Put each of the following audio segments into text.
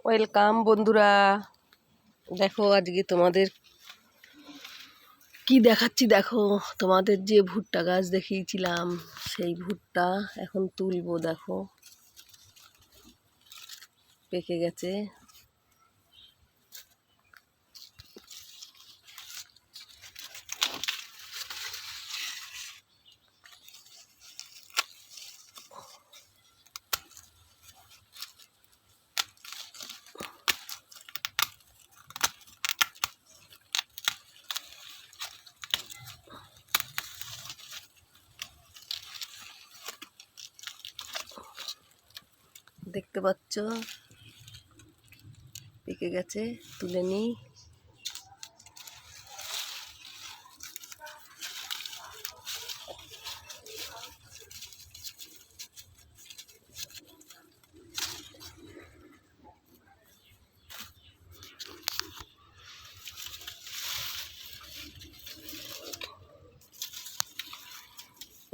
Welcome বন্ধুরা। দেখো আজকে তোমাদের কি দেখাচ্ছি, দেখো তোমাদের যে ভুট্টা গাছ দেখিয়েছিলাম সেই ভুট্টা এখন তুলবো। দেখো পেকে গেছে। দেখতে পাচ্ছ পেকে গেছে, তুলে নিই।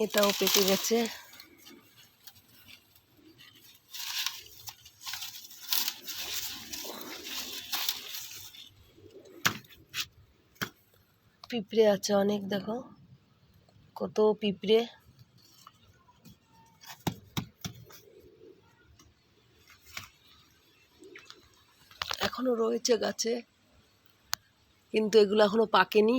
এটাও পেকে গেছে। পিঁপড়ে আছে অনেক, দেখো কত পিঁপড়ে। এখনো রয়েছে গাছে, কিন্তু এগুলো এখনো পাকেনি।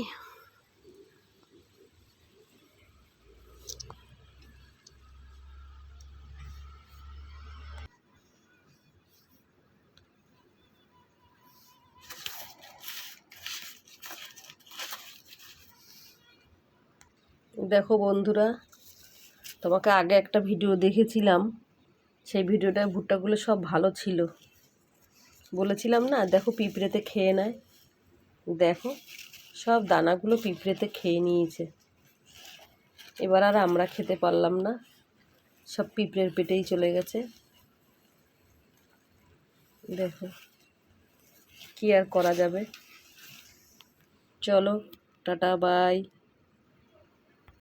দেখো বন্ধুরা, তোমাকে আগে একটা ভিডিও দেখেছিলাম, সেই ভিডিওটায় ভুট্টাগুলো সব ভালো ছিল বলেছিলাম না। দেখো পিঁপড়েতে খেয়ে নেয়, দেখো সব দানাগুলো পিঁপড়েতে খেয়ে নিয়েছে। এবার আর আমরা খেতে পারলাম না, সব পিঁপড়ের পেটেই চলে গেছে। দেখো কি আর করা যাবে। চলো টাটা বাই।